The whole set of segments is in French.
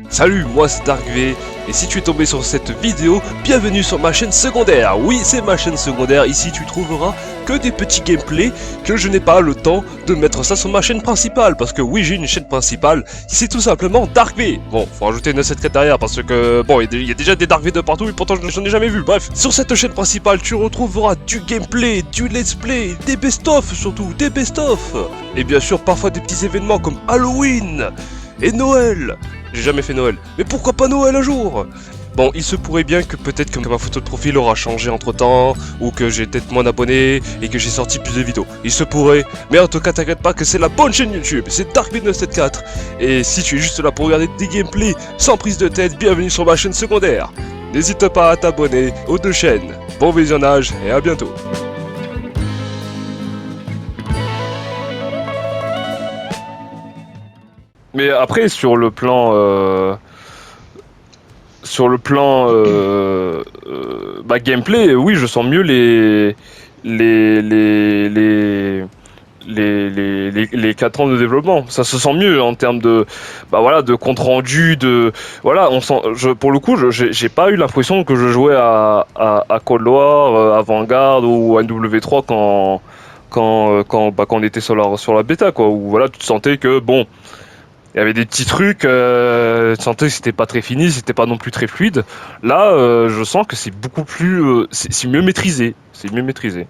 Salut, moi c'est DarkV, et si tu es tombé sur cette vidéo, bienvenue sur ma chaîne secondaire. Oui, c'est ma chaîne secondaire, ici tu trouveras que des petits gameplays, que je n'ai pas le temps de mettre ça sur ma chaîne principale, parce que oui, j'ai une chaîne principale, c'est tout simplement DarkV. Bon, faut rajouter une 974 derrière, parce que, bon, il y a déjà des DarkV de partout, et pourtant je n'en ai jamais vu, bref. Sur cette chaîne principale, tu retrouveras du gameplay, du let's play, des best-of surtout, des best-of, et bien sûr parfois des petits événements comme Halloween, et Noël. J'ai jamais fait Noël, mais pourquoi pas Noël un jour? Bon, il se pourrait bien que peut-être que ma photo de profil aura changé entre temps, ou que j'ai peut-être moins d'abonnés, et que j'ai sorti plus de vidéos. Il se pourrait, mais en tout cas t'inquiète pas que c'est la bonne chaîne YouTube, c'est DarkV974. Et si tu es juste là pour regarder des gameplays sans prise de tête, bienvenue sur ma chaîne secondaire. N'hésite pas à t'abonner aux deux chaînes. Bon visionnage, et à bientôt. Mais après, sur le plan gameplay, oui, je sens mieux les, les, les, les 4 ans de développement. Ça se sent mieux en termes de, voilà, de compte rendu, voilà, on sent, pour le coup, j'ai pas eu l'impression que je jouais à Cold War, à Vanguard ou à NW3 quand on était sur la bêta, quoi, où voilà, tu te sentais que, bon, il y avait des petits trucs, tu sentais que c'était pas très fini, c'était pas non plus très fluide. Là, je sens que c'est beaucoup plus, c'est mieux maîtrisé, c'est mieux maîtrisé.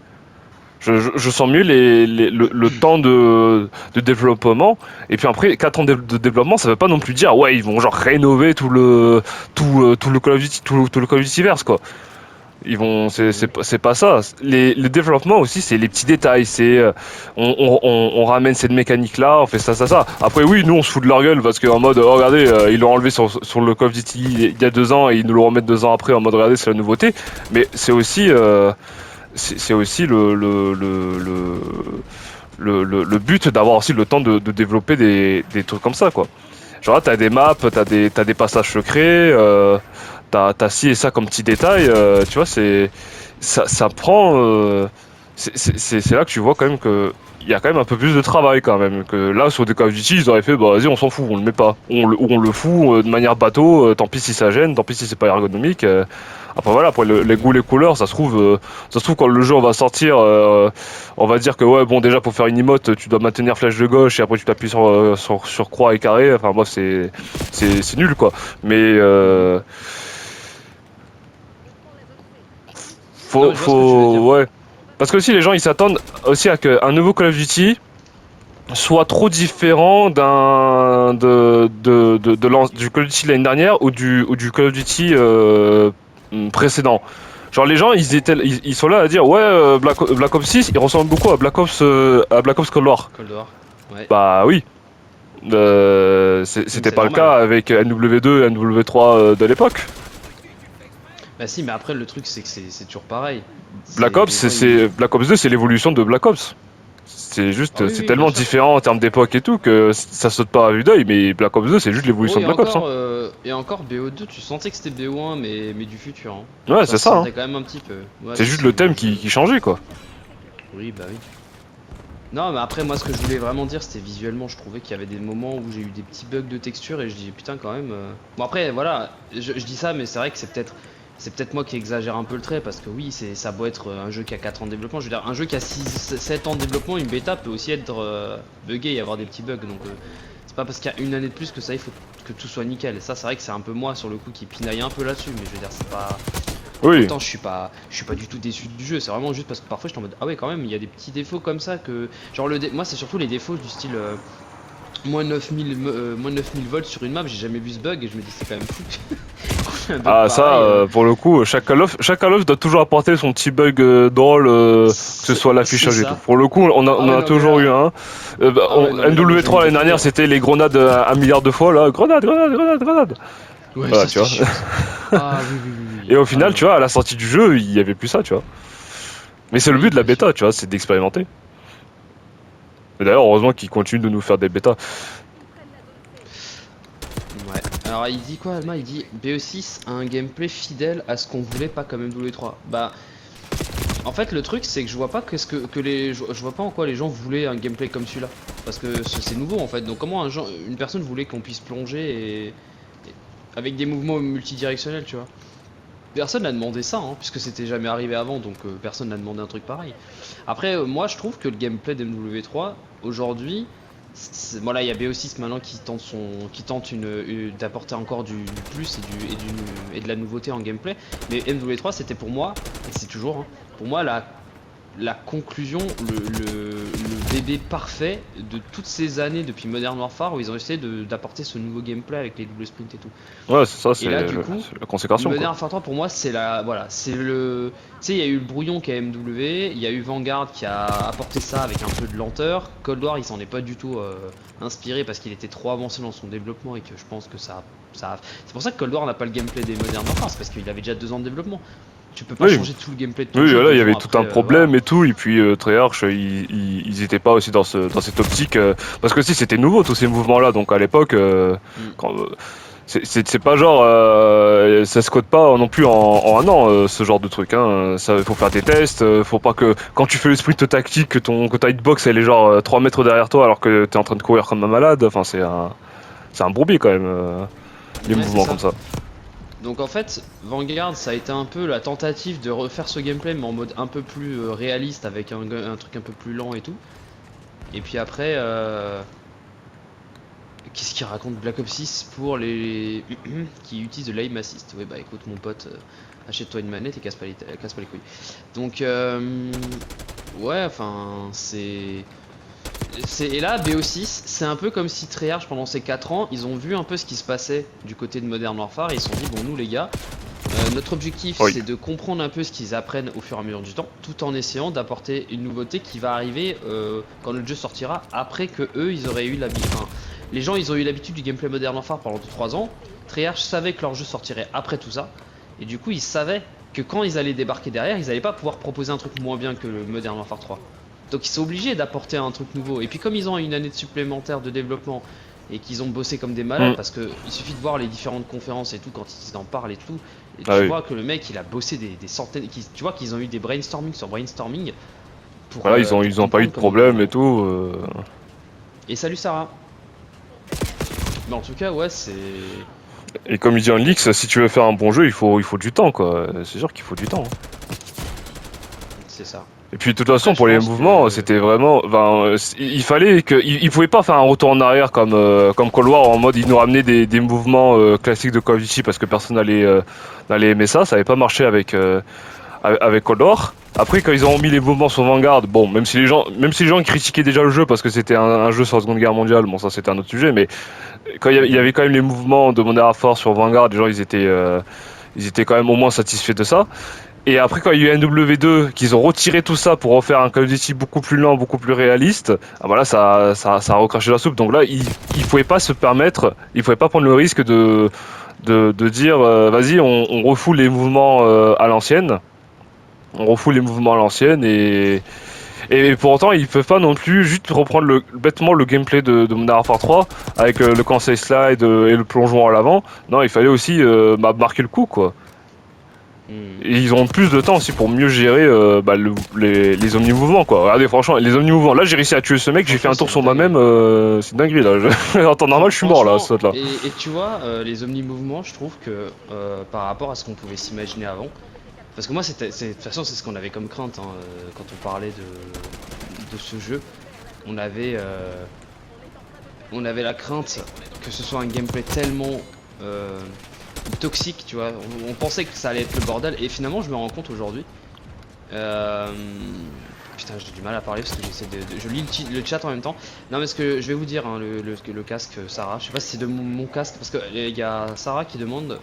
Je sens mieux le temps de développement. Et puis après, 4 ans de développement, ça veut pas non plus dire, ouais, ils vont genre rénover tout le Call of Duty, tout le Call of Dutyverse, quoi. C'est pas ça. Les développements aussi, c'est les petits détails. On ramène cette mécanique là, on fait ça. Après oui, nous on se fout de leur gueule parce qu'en mode, oh, regardez, ils l'ont enlevé sur le Call of Duty il y a 2 ans et ils nous le remettent 2 ans après en mode, regardez, c'est la nouveauté. Mais c'est aussi le but d'avoir aussi le temps de développer des trucs comme ça, quoi. Genre là, t'as des maps, t'as des passages secrets, t'as ci et ça comme petit détail, tu vois, ça prend, c'est là que tu vois quand même que il y a quand même un peu plus de travail quand même, que là sur des Call of Duty ils auraient fait, bah vas-y, on s'en fout, on le met pas, on le fout de manière bateau, tant pis si ça gêne, tant pis si c'est pas ergonomique. Après voilà, après les goûts, les couleurs, ça se trouve quand le jeu va sortir, on va dire que ouais, bon, déjà pour faire une emote tu dois maintenir flèche de gauche et après tu t'appuies sur croix et carré, enfin moi c'est nul, quoi. Mais Non, mais je vois ce que tu veux dire. ouais, parce que aussi les gens ils s'attendent aussi à qu'un nouveau Call of Duty soit trop différent du Call of Duty de l'année dernière ou du Call of Duty précédent. Genre les gens ils sont là à dire, ouais, Black Ops 6 il ressemble beaucoup à Black Ops Cold War. Cold War. Ouais. Bah oui. Mais C'était c'est pas le normal. cas avec NW2 et NW3 de l'époque. Bah si, mais après le truc c'est que c'est toujours pareil. Black C'est Ops, les gens ils. Black Ops 2, c'est l'évolution de Black Ops. C'est Ah juste, oui, c'est oui, bien tellement sûr. différent en termes d'époque et tout que ça saute pas à vue d'œil, mais Black Ops 2, c'est juste l'évolution Oui, de Black Ops, hein. et encore BO2, tu sentais que c'était BO1, mais du futur. Hein. Ouais, Ça c'est se ça, hein. sentait quand même un petit peu. Ouais, C'est si, juste si, le moi thème je. qui changeait, quoi. Oui, bah oui. Non, mais après, moi ce que je voulais vraiment dire, c'était visuellement, je trouvais qu'il y avait des moments où j'ai eu des petits bugs de texture et je dis putain, quand même. Bon, après, voilà, je dis ça, mais c'est vrai que c'est peut-être moi qui exagère un peu le trait parce que oui, ça doit être un jeu qui a 4 ans de développement. Je veux dire, un jeu qui a 7 ans de développement, une bêta peut aussi être buggé et avoir des petits bugs. Donc c'est pas parce qu'il y a une année de plus que ça il faut que tout soit nickel. Ça, c'est vrai que c'est un peu moi sur le coup qui pinaille un peu là-dessus, mais je veux dire, c'est pas. Oui. Autant je suis pas du tout déçu du jeu, c'est vraiment juste parce que parfois je suis en mode ah ouais, quand même, il y a des petits défauts comme ça que. Genre, moi, c'est surtout les défauts du style. Moins 9000 volts sur une map, j'ai jamais vu ce bug et je me dis c'est quand même fou. On fait un bug Ah, ça, pareil. pour le coup, chaque Call of doit toujours apporter son petit bug drôle, que ce soit C'est l'affichage et tout. ça. Pour le coup, on Ah en ouais, a non, mais toujours eu là. un. Ah ouais, non, mais là, moi je viens de MW3 me l'année dernière, détruire. c'était les grenades un milliard de fois, là. Grenade, grenade, grenade, grenade. Ouais, Voilà, ça tu c'était vois. chiant ça. Ah oui, oui, oui, oui. Et au Ah final, non, tu vois, à la sortie du jeu, il y avait plus ça, tu vois. Mais c'est le oui, but de la bien sûr. bêta, tu vois, c'est d'expérimenter. Et d'ailleurs, heureusement qu'ils continuent de nous faire des bêtas. Ouais. Alors il dit quoi, Alma? Il dit BE6 a un gameplay fidèle à ce qu'on voulait, pas comme MW3. Bah. En fait, le truc, c'est que je vois pas je vois pas en quoi les gens voulaient un gameplay comme celui-là, parce que c'est nouveau en fait. Donc comment une personne voulait qu'on puisse plonger avec des mouvements multidirectionnels, tu vois. Personne n'a demandé ça, hein, puisque c'était jamais arrivé avant, donc personne n'a demandé un truc pareil. Après, moi je trouve que le gameplay d'MW3, aujourd'hui, voilà, il y a BO6 maintenant qui tente d'apporter encore du plus et de la nouveauté en gameplay. Mais MW3 c'était pour moi, et c'est toujours, hein, pour moi la conclusion, le bébé parfait de toutes ces années depuis Modern Warfare où ils ont essayé d'apporter ce nouveau gameplay avec les double sprints et tout. Ouais, c'est ça, Et là, du coup, c'est la consécration, Modern quoi. Warfare 3 pour moi c'est voilà, c'est le, tu sais, il y a eu le brouillon qui a MW, il y a eu Vanguard qui a apporté ça avec un peu de lenteur. Cold War il s'en est pas du tout inspiré parce qu'il était trop avancé dans son développement et que je pense que c'est pour ça que Cold War n'a pas le gameplay des Modern Warfare, c'est parce qu'il avait déjà 2 ans de développement. Tu peux pas Oui. changer tout le gameplay de ton Oui, jeu voilà, il y 2 ans avait tout après, un problème voilà. et tout, et puis Treyarch, ils étaient pas aussi dans cette optique, parce que si c'était nouveau tous ces mouvements-là, donc à l'époque, Mm. c'est pas genre, ça se code pas non plus en un an, ce genre de truc, hein. Ça, faut faire des tests, faut pas que quand tu fais le sprint tactique, que ta hitbox elle est genre 3 mètres derrière toi alors que t'es en train de courir comme un malade, enfin c'est un bourbier quand même, les Ouais, c'est mouvements ça. comme ça. Donc en fait, Vanguard, ça a été un peu la tentative de refaire ce gameplay, mais en mode un peu plus réaliste, avec un truc un peu plus lent et tout. Et puis après, qu'est-ce qu'il raconte Black Ops 6 pour les qui utilisent de l'aim assist? Ouais bah écoute mon pote, achète-toi une manette et casse pas les couilles. Donc ouais, enfin et là, BO6, c'est un peu comme si Treyarch, pendant ces 4 ans, ils ont vu un peu ce qui se passait du côté de Modern Warfare et ils se sont dit, bon, nous les gars, notre objectif Oui. c'est de comprendre un peu ce qu'ils apprennent au fur et à mesure du temps, tout en essayant d'apporter une nouveauté qui va arriver quand le jeu sortira, après que eux, ils auraient eu l'habitude. Enfin, les gens, ils ont eu l'habitude du gameplay Modern Warfare pendant 3 ans, Treyarch savait que leur jeu sortirait après tout ça, et du coup, ils savaient que quand ils allaient débarquer derrière, ils allaient pas pouvoir proposer un truc moins bien que le Modern Warfare 3. Donc ils sont obligés d'apporter un truc nouveau. Et puis comme ils ont une année de supplémentaire de développement et qu'ils ont bossé comme des malades, Mm. parce que il suffit de voir les différentes conférences et tout quand ils en parlent et tout, et Ah tu oui. vois que le mec il a bossé des centaines, tu vois qu'ils ont eu des brainstorming sur brainstorming Voilà, pour ils ont pas eu comprendre de problème et tout. Et salut Sarah. Mais en tout cas ouais c'est... Et comme il dit en Lix, si tu veux faire un bon jeu, il faut du temps, quoi. C'est sûr qu'il faut du temps, hein. C'est ça. Et puis de toute Après façon, je pour les pense mouvements, que... c'était vraiment, enfin, il fallait que, il pouvait pas faire un retour en arrière comme Cold War en mode il nous ramenait des mouvements classiques de Call of Duty parce que personne n'allait aimer ça. Ça avait pas marché avec Cold War. Après, quand ils ont mis les mouvements sur Vanguard, bon, même si les gens critiquaient déjà le jeu parce que c'était un jeu sur la Seconde Guerre mondiale, bon, ça c'était un autre sujet, mais quand il y avait quand même les mouvements de Modern Warfare sur Vanguard, les gens ils étaient quand même au moins satisfaits de ça. Et après, quand il y a eu NW2, qu'ils ont retiré tout ça pour refaire un Call of Duty beaucoup plus lent, beaucoup plus réaliste, ah voilà, ça a recraché la soupe. Donc là, il pouvait pas se permettre, il pouvait pas prendre le risque de dire, vas-y, on refoule les mouvements à l'ancienne. On refoule les mouvements à l'ancienne et pour autant, ils peuvent pas non plus juste reprendre bêtement le gameplay de Modern Warfare 3 avec le conseil slide et le plongeon à l'avant. Non, il fallait aussi marquer le coup, quoi. Et ils ont plus de temps aussi pour mieux gérer les omni-mouvements, quoi. Regardez, franchement, les omni-mouvements. Là, j'ai réussi à tuer ce mec, j'ai fait un Franchement tour c'est sur une dinguerie. moi-même, c'est une dinguerie là. En temps normal, je suis mort là, ce Franchement, là. et tu vois, les omni-mouvements, je trouve que par rapport à ce qu'on pouvait s'imaginer avant, parce que moi, de toute façon, c'est ce qu'on avait comme crainte hein, quand on parlait de ce jeu. On avait la crainte que ce soit un gameplay tellement toxique, tu vois. On pensait que ça allait être le bordel, et finalement, je me rends compte aujourd'hui. Euh, Putain, j'ai du mal à parler parce que je lis le chat en même temps. Non, mais ce que je vais vous dire, hein, le casque Sarah, je sais pas si c'est de mon casque, parce qu'il y a Sarah qui demande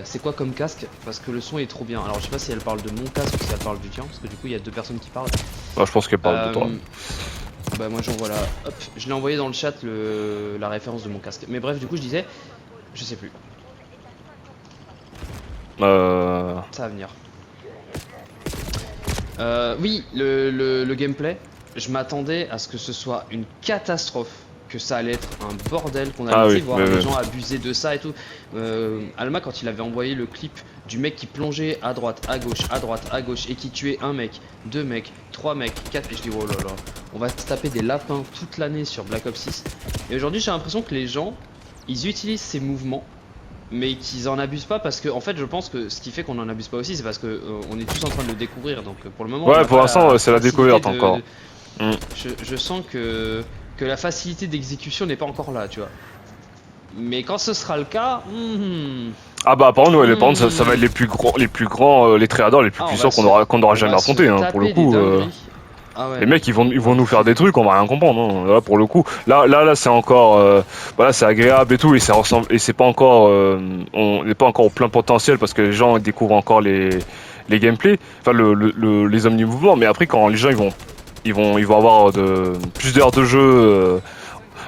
c'est quoi comme casque, parce que le son est trop bien. Alors je sais pas si elle parle de mon casque ou si elle parle du tien, parce que du coup il y a 2 personnes qui parlent. Ah, je pense qu'elle parle de toi. Bah moi j'envoie la... Hop, je l'ai envoyé dans le chat la référence de mon casque. Mais bref, du coup je disais, je sais plus, ça va venir. Oui, le gameplay, je m'attendais à ce que ce soit une catastrophe, que ça allait être un bordel, qu'on Ah allait oui, voir oui, les oui. gens abuser de ça et tout. Alma, quand il avait envoyé le clip du mec qui plongeait à droite, à gauche, et qui tuait un mec, 2 mecs, 3 mecs, 4, et je dis oh là là, on va se taper des lapins toute l'année sur Black Ops 6. Et aujourd'hui j'ai l'impression que les gens, ils utilisent ces mouvements mais qu'ils en abusent pas parce que en fait je pense que ce qui fait qu'on en abuse pas aussi c'est parce que on est tous en train de le découvrir donc pour le moment on Ouais, n'a pour pas l'instant, c'est la facilité découverte encore. Mm. je sens que la facilité d'exécution n'est pas encore là, tu vois. Mais quand ce sera le cas, Ah bah par contre, ouais, les par contre, ça va être hmm. les plus grands, les tryharders les plus Ah, puissants qu'on aura on jamais va se affrontés, hein, pour le taper des coup. dingueries. Ah ouais, Les non. mecs, ils vont On nous faire fait des des trucs, on va rien comprendre. Hein. Là, pour le coup, là, c'est encore, voilà, c'est agréable et tout, et ça ressemble, et c'est pas encore, on n'est pas encore au plein potentiel parce que les gens découvrent encore les gameplays, enfin les omni-mouvements. Mais après, quand les gens ils vont avoir plus d'heures de jeu.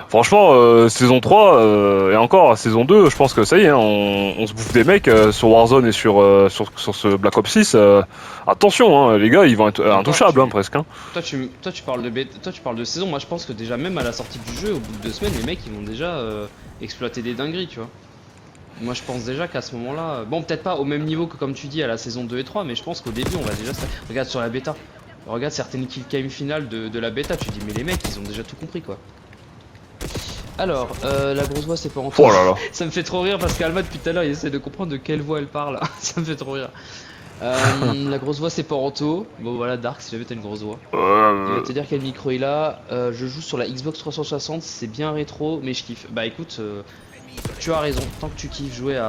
Franchement, saison 3 et encore saison 2, je pense que ça y est, hein, on se bouffe des mecs sur Warzone et sur ce Black Ops 6. Attention, hein, les gars, ils vont être Et encore, intouchables, hein, presque. Hein. toi, tu parles de toi, tu parles de saison. Moi, je pense que déjà, même à la sortie du jeu, au bout de 2 semaines, les mecs, ils vont déjà exploiter des dingueries, tu vois. Moi, je pense déjà qu'à ce moment-là, bon, peut-être pas au même niveau que comme tu dis à la saison 2 et 3, mais je pense qu'au début, on va déjà. Regarde sur la bêta. Regarde certaines kill cam finales de la bêta. Tu dis, mais les mecs, ils ont déjà tout compris, quoi. Alors, la grosse voix c'est pas en Oh là là. Ça me fait trop rire parce qu'Alma depuis tout à l'heure il essaie de comprendre de quelle voix elle parle. Ça me fait trop rire. La grosse voix c'est Paranto. Bon voilà Dark si jamais t'as une grosse voix. Il va te dire quel micro il a. Je joue sur la Xbox 360, c'est bien rétro mais je kiffe. Bah écoute, tu as raison. Tant que tu kiffes jouer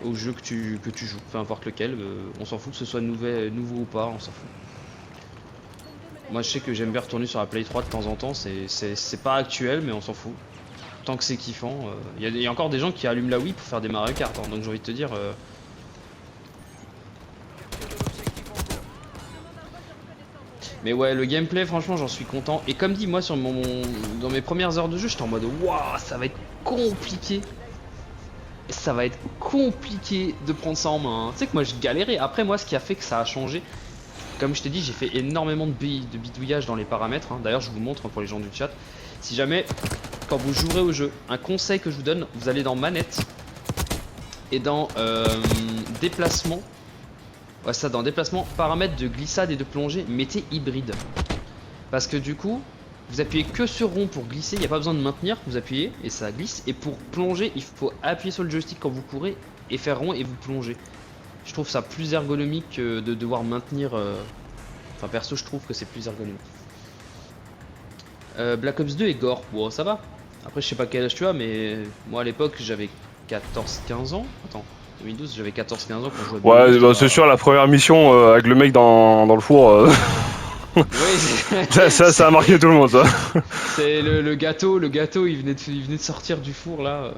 au jeu que tu joues, peu importe lequel, on s'en fout que ce soit nouveau ou pas, on s'en fout. Moi je sais que j'aime bien retourner sur la Play 3 de temps en temps, c'est pas actuel mais on s'en fout. Tant que c'est kiffant, il y a encore des gens qui allument la Wii pour faire des Mario Kart, hein, donc j'ai envie de te dire... Mais ouais, le gameplay franchement j'en suis content. Et comme dit moi dans mes premières heures de jeu, j'étais en mode waouh ça va être compliqué. Ça va être compliqué de prendre ça en main. Hein. Tu sais que moi je galérais. Après moi ce qui a fait que ça a changé, comme je t'ai dit, j'ai fait énormément de bidouillage dans les paramètres. Hein. D'ailleurs, je vous montre pour les gens du chat. Si jamais, quand vous jouerez au jeu, un conseil que je vous donne, vous allez dans manette et dans déplacement. Ouais, ça, dans déplacement, paramètres de glissade et de plongée, mettez hybride. Parce que du coup, vous appuyez que sur rond pour glisser, il n'y a pas besoin de maintenir, vous appuyez et ça glisse. Et pour plonger, il faut appuyer sur le joystick quand vous courez et faire rond et vous plongez. Je trouve ça plus ergonomique que de devoir maintenir. Enfin, perso, je trouve que c'est plus ergonomique. Black Ops 2 et Gore, bon, ça va. Après, je sais pas quel âge tu as, mais moi à l'époque, j'avais 14-15 ans. Attends, 2012, j'avais 14-15 ans quand je jouais à Ouais, bah, c'est sûr, la première mission avec le mec dans le four, Oui, ça a marqué tout le monde, ça. c'est le gâteau, il venait de sortir du four là.